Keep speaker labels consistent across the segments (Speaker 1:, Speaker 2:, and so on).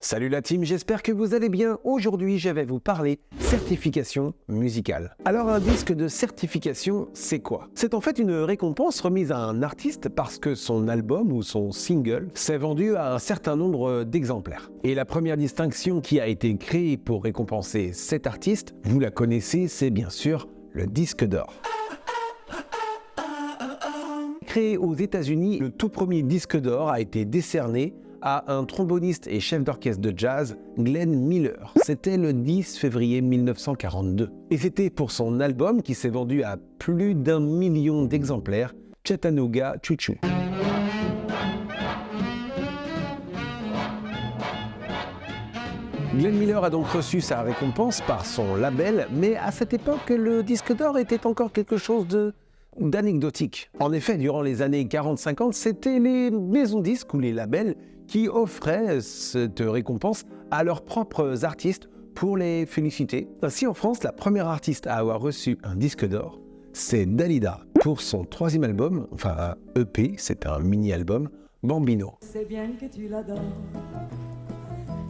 Speaker 1: Salut la team, j'espère que vous allez bien. Aujourd'hui, je vais vous parler certification musicale. Alors un disque de certification, c'est quoi? C'est en fait une récompense remise à un artiste parce que son album ou son single s'est vendu à un certain nombre d'exemplaires. Et la première distinction qui a été créée pour récompenser cet artiste, vous la connaissez, c'est bien sûr le disque d'or. Créé aux États-Unis, le tout premier disque d'or a été décerné à un tromboniste et chef d'orchestre de jazz, Glenn Miller. C'était le 10 février 1942. Et c'était pour son album qui s'est vendu à plus d'1 million d'exemplaires, Chattanooga Choo Choo. Glenn Miller a donc reçu sa récompense par son label, mais à cette époque, le disque d'or était encore quelque chose d'anecdotique. En effet, durant les années 40-50, c'était les maisons disques ou les labels qui offraient cette récompense à leurs propres artistes pour les féliciter. Ainsi, en France, la première artiste à avoir reçu un disque d'or, c'est Dalida, pour son troisième album, enfin un EP, c'est un mini-album, Bambino.
Speaker 2: C'est bien que tu l'adores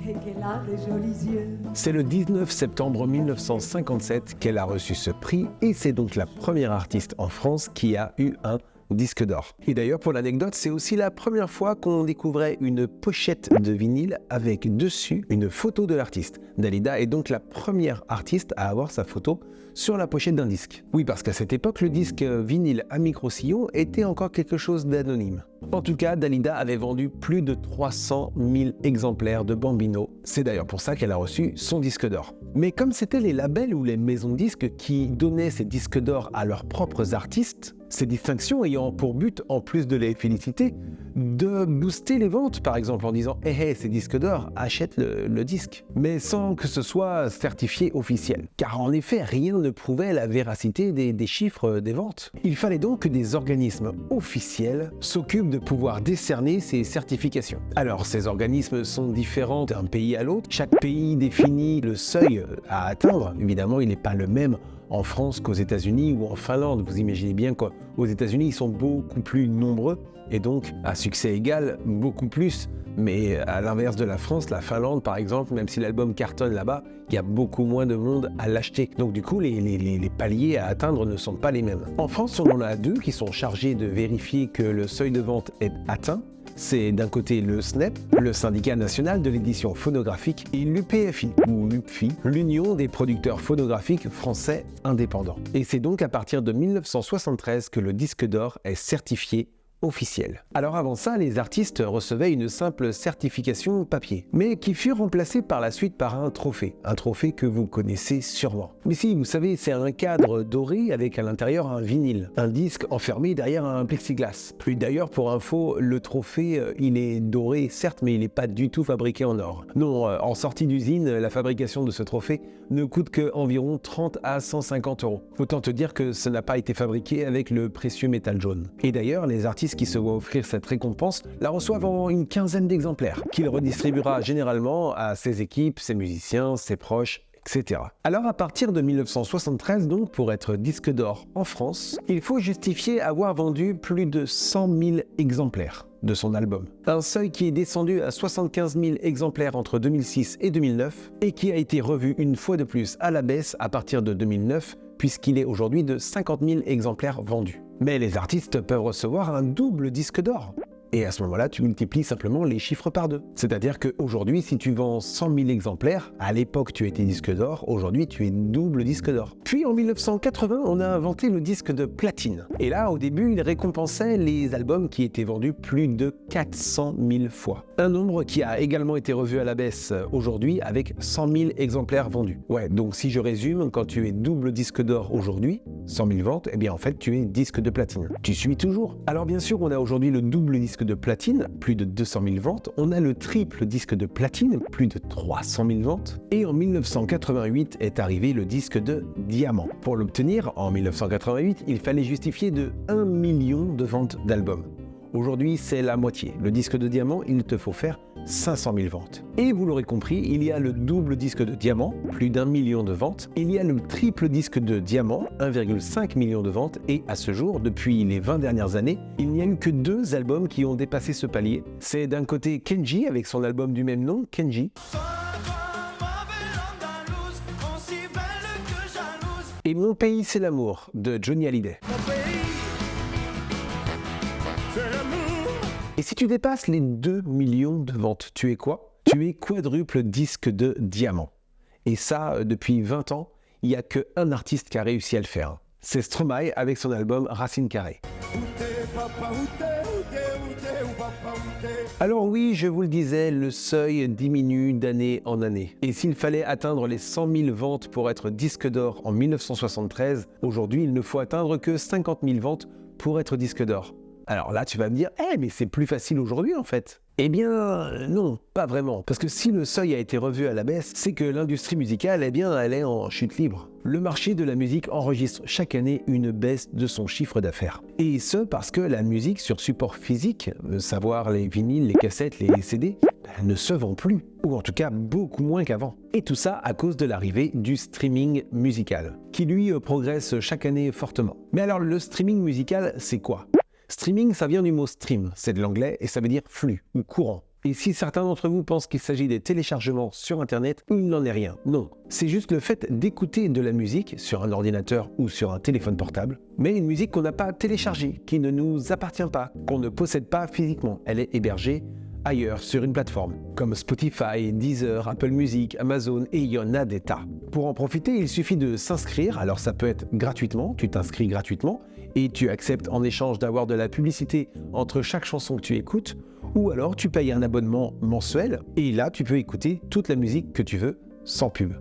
Speaker 2: et qu'elle a des jolis yeux.
Speaker 1: C'est le 19 septembre 1957 qu'elle a reçu ce prix et c'est donc la première artiste en France qui a eu un disque d'or. Et d'ailleurs, pour l'anecdote, c'est aussi la première fois qu'on découvrait une pochette de vinyle avec dessus une photo de l'artiste. Dalida est donc la première artiste à avoir sa photo sur la pochette d'un disque. Oui, parce qu'à cette époque, le disque vinyle à micro-sillon était encore quelque chose d'anonyme. En tout cas, Dalida avait vendu plus de 300 000 exemplaires de Bambino. C'est d'ailleurs pour ça qu'elle a reçu son disque d'or. Mais comme c'était les labels ou les maisons de disques qui donnaient ces disques d'or à leurs propres artistes, ces distinctions ayant pour but, en plus de les féliciter, de booster les ventes, par exemple en disant « Hey, ces disques d'or, achète le disque », mais sans que ce soit certifié officiel. Car en effet, rien ne prouvait la véracité des chiffres des ventes. Il fallait donc que des organismes officiels s'occupent de pouvoir décerner ces certifications. Alors, ces organismes sont différents d'un pays à l'autre. Chaque pays définit le seuil à atteindre. Évidemment, il n'est pas le même en France qu'aux États-Unis ou en Finlande. Vous imaginez bien qu'aux États-Unis, ils sont beaucoup plus nombreux et donc à succès égal, beaucoup plus. Mais à l'inverse de la France, la Finlande par exemple, même si l'album cartonne là-bas, il y a beaucoup moins de monde à l'acheter. Donc du coup, les paliers à atteindre ne sont pas les mêmes. En France, on en a deux qui sont chargés de vérifier que le seuil de vente est atteint. C'est d'un côté le SNEP, le syndicat national de l'édition phonographique, et l'UPFI, ou l'UPFI, l'Union des producteurs phonographiques français indépendants. Et c'est donc à partir de 1973 que le disque d'or est certifié officiel. Alors avant ça, les artistes recevaient une simple certification papier, mais qui fut remplacée par la suite par un trophée que vous connaissez sûrement. Mais si, vous savez, c'est un cadre doré avec à l'intérieur un vinyle, un disque enfermé derrière un plexiglas. Puis d'ailleurs, pour info, le trophée, il est doré certes, mais il n'est pas du tout fabriqué en or. Non, en sortie d'usine, la fabrication de ce trophée ne coûte qu'environ 30 à 150 €. Autant te dire que ce n'a pas été fabriqué avec le précieux métal jaune. Et d'ailleurs, les artistes qui se voient offrir cette récompense la reçoivent en une quinzaine d'exemplaires, qu'il redistribuera généralement à ses équipes, ses musiciens, ses proches, etc. Alors à partir de 1973, donc, pour être disque d'or en France, il faut justifier avoir vendu plus de 100 000 exemplaires de son album. Un seuil qui est descendu à 75 000 exemplaires entre 2006 et 2009 et qui a été revu une fois de plus à la baisse à partir de 2009 puisqu'il est aujourd'hui de 50 000 exemplaires vendus. Mais les artistes peuvent recevoir un double disque d'or. Et à ce moment-là, tu multiplies simplement les chiffres par deux. C'est-à-dire qu'aujourd'hui, si tu vends 100 000 exemplaires, à l'époque tu étais disque d'or, aujourd'hui tu es double disque d'or. Puis en 1980, on a inventé le disque de platine. Et là, au début, il récompensait les albums qui étaient vendus plus de 400 000 fois. Un nombre qui a également été revu à la baisse aujourd'hui avec 100 000 exemplaires vendus. Ouais, donc si je résume, quand tu es double disque d'or aujourd'hui, 100 000 ventes, eh bien en fait tu es disque de platine. Tu suis toujours. Alors bien sûr, on a aujourd'hui le double disque de platine, plus de 200 000 ventes. On a le triple disque de platine, plus de 300 000 ventes. Et en 1988 est arrivé le disque de diamant. Pour l'obtenir, en 1988, il fallait justifier de 1 million de ventes d'albums. Aujourd'hui, c'est la moitié. Le disque de diamant, il te faut faire 500 000 ventes. Et vous l'aurez compris, il y a le double disque de diamant, plus d'1 million de ventes. Il y a le triple disque de diamant, 1,5 million de ventes. Et à ce jour, depuis les 20 dernières années, il n'y a eu que 2 albums qui ont dépassé ce palier. C'est d'un côté Kenji avec son album du même nom, Kenji. Et Mon pays c'est l'amour de Johnny Hallyday. Et si tu dépasses les 2 millions de ventes, tu es quoi? Tu es quadruple disque de diamant. Et ça, depuis 20 ans, il n'y a qu'un artiste qui a réussi à le faire. C'est Stromae avec son album Racine Carrée. Alors oui, je vous le disais, le seuil diminue d'année en année. Et s'il fallait atteindre les 100 000 ventes pour être disque d'or en 1973, aujourd'hui il ne faut atteindre que 50 000 ventes pour être disque d'or. Alors là, tu vas me dire, mais c'est plus facile aujourd'hui en fait. Eh bien, non, pas vraiment. Parce que si le seuil a été revu à la baisse, c'est que l'industrie musicale, elle est en chute libre. Le marché de la musique enregistre chaque année une baisse de son chiffre d'affaires. Et ce, parce que la musique sur support physique, savoir les vinyles, les cassettes, les CD, ne se vend plus. Ou en tout cas, beaucoup moins qu'avant. Et tout ça à cause de l'arrivée du streaming musical, qui lui progresse chaque année fortement. Mais alors, le streaming musical, c'est quoi ? Streaming, ça vient du mot stream, c'est de l'anglais et ça veut dire flux ou courant. Et si certains d'entre vous pensent qu'il s'agit des téléchargements sur Internet, il n'en est rien. Non, c'est juste le fait d'écouter de la musique sur un ordinateur ou sur un téléphone portable, mais une musique qu'on n'a pas téléchargée, qui ne nous appartient pas, qu'on ne possède pas physiquement. Elle est hébergée ailleurs sur une plateforme, comme Spotify, Deezer, Apple Music, Amazon, et il y en a des tas. Pour en profiter, il suffit de s'inscrire, alors ça peut être gratuitement, tu t'inscris gratuitement, et tu acceptes en échange d'avoir de la publicité entre chaque chanson que tu écoutes, ou alors tu payes un abonnement mensuel, et là tu peux écouter toute la musique que tu veux, sans pub.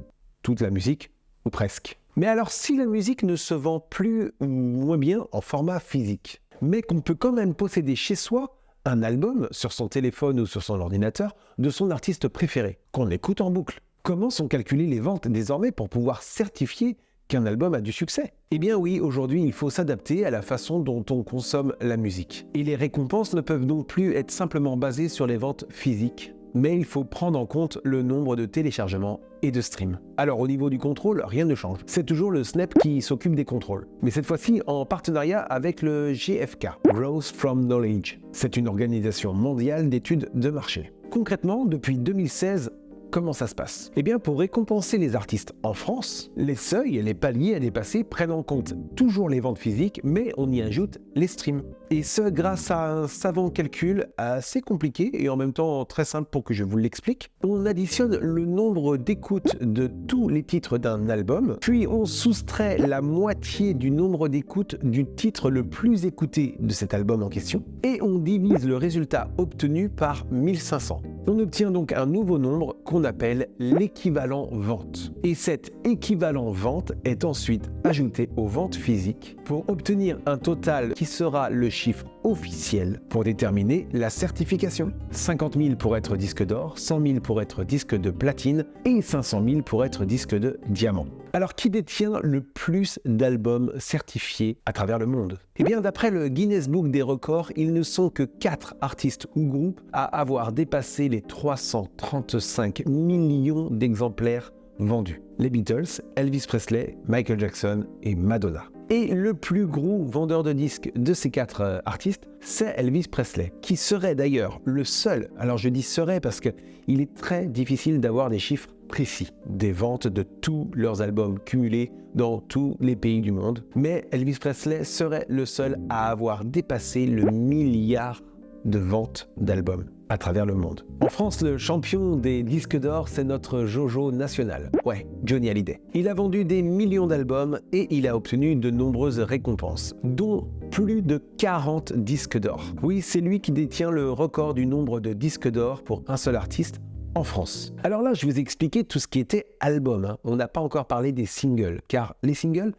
Speaker 1: Toute la musique, ou presque. Mais alors si la musique ne se vend plus ou moins bien en format physique, mais qu'on peut quand même posséder chez soi un album sur son téléphone ou sur son ordinateur de son artiste préféré, qu'on écoute en boucle. Comment sont calculées les ventes désormais pour pouvoir certifier qu'un album a du succès? Eh bien oui, aujourd'hui il faut s'adapter à la façon dont on consomme la musique. Et les récompenses ne peuvent donc plus être simplement basées sur les ventes physiques, mais il faut prendre en compte le nombre de téléchargements et de streams. Alors au niveau du contrôle, rien ne change. C'est toujours le Snap qui s'occupe des contrôles. Mais cette fois-ci en partenariat avec le GfK, Growth from Knowledge. C'est une organisation mondiale d'études de marché. Concrètement, depuis 2016, comment ça se passe? Eh bien, pour récompenser les artistes en France, les seuils et les paliers à dépasser prennent en compte toujours les ventes physiques, mais on y ajoute les streams. Et ce, grâce à un savant calcul assez compliqué et en même temps très simple pour que je vous l'explique. On additionne le nombre d'écoutes de tous les titres d'un album, puis on soustrait la moitié du nombre d'écoutes du titre le plus écouté de cet album en question, et on divise le résultat obtenu par 1500. On obtient donc un nouveau nombre qu'on appelle l'équivalent vente. Et cet équivalent vente est ensuite ajouté aux ventes physiques pour obtenir un total qui sera le chiffre officiel pour déterminer la certification. 50 000 pour être disque d'or, 100 000 pour être disque de platine et 500 000 pour être disque de diamant. Alors qui détient le plus d'albums certifiés à travers le monde? Eh bien d'après le Guinness Book des records, ils ne sont que 4 artistes ou groupes à avoir dépassé les 335 millions d'exemplaires vendus. Les Beatles, Elvis Presley, Michael Jackson et Madonna. Et le plus gros vendeur de disques de ces 4 artistes, c'est Elvis Presley, qui serait d'ailleurs le seul, alors je dis serait parce qu'il est très difficile d'avoir des chiffres précis, des ventes de tous leurs albums cumulés dans tous les pays du monde, mais Elvis Presley serait le seul à avoir dépassé le milliard de ventes d'albums à travers le monde. En France, le champion des disques d'or, c'est notre Jojo national. Ouais, Johnny Hallyday. Il a vendu des millions d'albums et il a obtenu de nombreuses récompenses, dont plus de 40 disques d'or. Oui, c'est lui qui détient le record du nombre de disques d'or pour un seul artiste en France. Alors là, je vous ai expliqué tout ce qui était album. On n'a pas encore parlé des singles, car les singles,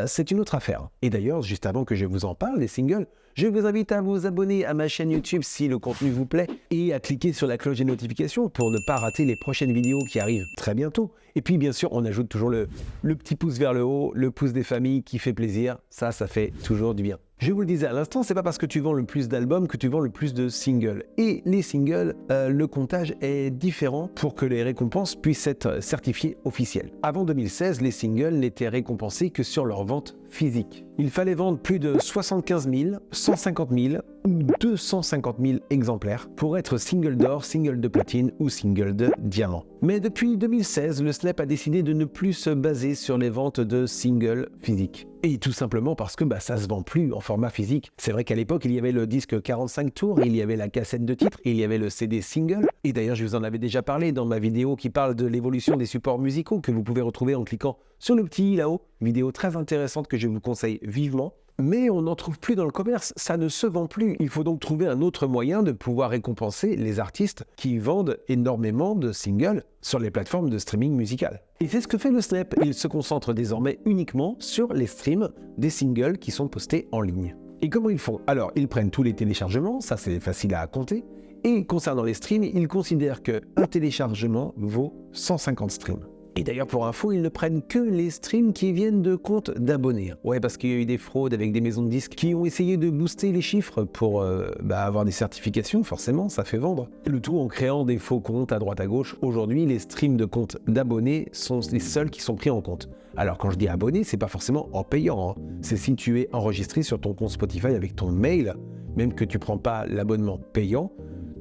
Speaker 1: c'est une autre affaire. Et d'ailleurs, juste avant que je vous en parle, les singles, je vous invite à vous abonner à ma chaîne YouTube si le contenu vous plaît et à cliquer sur la cloche des notifications pour ne pas rater les prochaines vidéos qui arrivent très bientôt. Et puis bien sûr, on ajoute toujours le petit pouce vers le haut, le pouce des familles qui fait plaisir. Ça fait toujours du bien. Je vous le disais à l'instant, c'est pas parce que tu vends le plus d'albums que tu vends le plus de singles. Et les singles, le comptage est différent pour que les récompenses puissent être certifiées officielles. Avant 2016, les singles n'étaient récompensés que sur leur vente physique. Il fallait vendre plus de 75 000, 150 000 ou 250 000 exemplaires pour être single d'or, single de platine ou single de diamant. Mais depuis 2016, le Snap a décidé de ne plus se baser sur les ventes de singles physiques. Et tout simplement parce que ça se vend plus en format physique. C'est vrai qu'à l'époque, il y avait le disque 45 tours, il y avait la cassette de titre, il y avait le CD single. Et d'ailleurs, je vous en avais déjà parlé dans ma vidéo qui parle de l'évolution des supports musicaux que vous pouvez retrouver en cliquant sur le petit i là-haut. Vidéo très intéressante que je vous conseille vivement. Mais on n'en trouve plus dans le commerce, ça ne se vend plus. Il faut donc trouver un autre moyen de pouvoir récompenser les artistes qui vendent énormément de singles sur les plateformes de streaming musical. Et c'est ce que fait le Snap. Il se concentre désormais uniquement sur les streams des singles qui sont postés en ligne. Et comment ils font? Alors, ils prennent tous les téléchargements, ça c'est facile à compter. Et concernant les streams, ils considèrent qu'un téléchargement vaut 150 streams. Et d'ailleurs, pour info, ils ne prennent que les streams qui viennent de comptes d'abonnés. Ouais, parce qu'il y a eu des fraudes avec des maisons de disques qui ont essayé de booster les chiffres pour avoir des certifications, forcément, ça fait vendre. Le tout en créant des faux comptes à droite à gauche. Aujourd'hui, les streams de comptes d'abonnés sont les seuls qui sont pris en compte. Alors quand je dis abonné, c'est pas forcément en payant, hein. C'est si tu es enregistré sur ton compte Spotify avec ton mail, même que tu prends pas l'abonnement payant,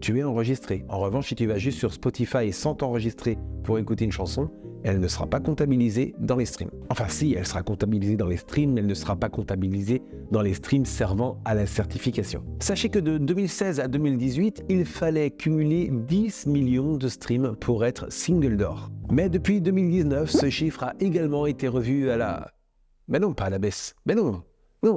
Speaker 1: tu es enregistré. En revanche, si tu vas juste sur Spotify sans t'enregistrer pour écouter une chanson, elle ne sera pas comptabilisée dans les streams. Enfin si, elle sera comptabilisée dans les streams, mais elle ne sera pas comptabilisée dans les streams servant à la certification. Sachez que de 2016 à 2018, il fallait cumuler 10 millions de streams pour être single d'or. Mais depuis 2019, ce chiffre a également été revu à la... Mais non, pas à la baisse. Mais non,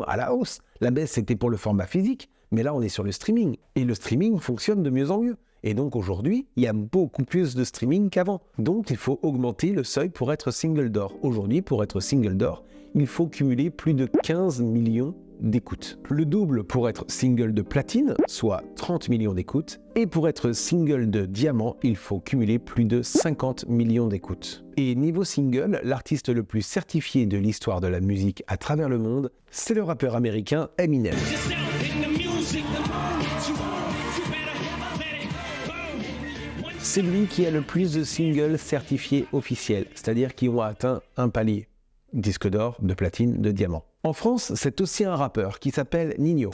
Speaker 1: à la hausse. La baisse, c'était pour le format physique, mais là, on est sur le streaming. Et le streaming fonctionne de mieux en mieux. Et donc aujourd'hui, il y a beaucoup plus de streaming qu'avant. Donc il faut augmenter le seuil pour être single d'or. Aujourd'hui, pour être single d'or, il faut cumuler plus de 15 millions d'écoutes. Le double pour être single de platine, soit 30 millions d'écoutes. Et pour être single de diamant, il faut cumuler plus de 50 millions d'écoutes. Et niveau single, l'artiste le plus certifié de l'histoire de la musique à travers le monde, c'est le rappeur américain Eminem. C'est lui qui a le plus de singles certifiés officiels, c'est-à-dire qui ont atteint un palier. Disque d'or, de platine, de diamant. En France, c'est aussi un rappeur qui s'appelle Ninho.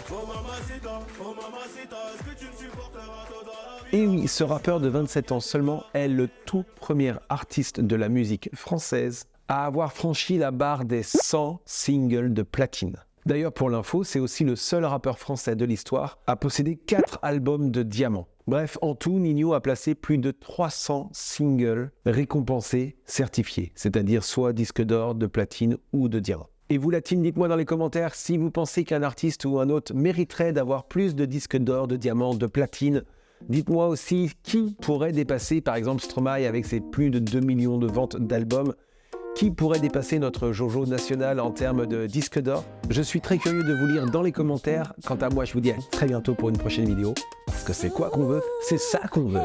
Speaker 1: Et oui, ce rappeur de 27 ans seulement est le tout premier artiste de la musique française à avoir franchi la barre des 100 singles de platine. D'ailleurs, pour l'info, c'est aussi le seul rappeur français de l'histoire à posséder 4 albums de diamant. Bref, en tout, Ninho a placé plus de 300 singles récompensés, certifiés, c'est-à-dire soit disque d'or, de platine ou de diamant. Et vous, la team, dites-moi dans les commentaires si vous pensez qu'un artiste ou un autre mériterait d'avoir plus de disques d'or, de diamant, de platine. Dites-moi aussi qui pourrait dépasser, par exemple, Stromae avec ses plus de 2 millions de ventes d'albums. Qui pourrait dépasser notre Jojo national en termes de disques d'or? Je suis très curieux de vous lire dans les commentaires. Quant à moi, je vous dis à très bientôt pour une prochaine vidéo. Parce que c'est quoi qu'on veut? C'est ça qu'on veut.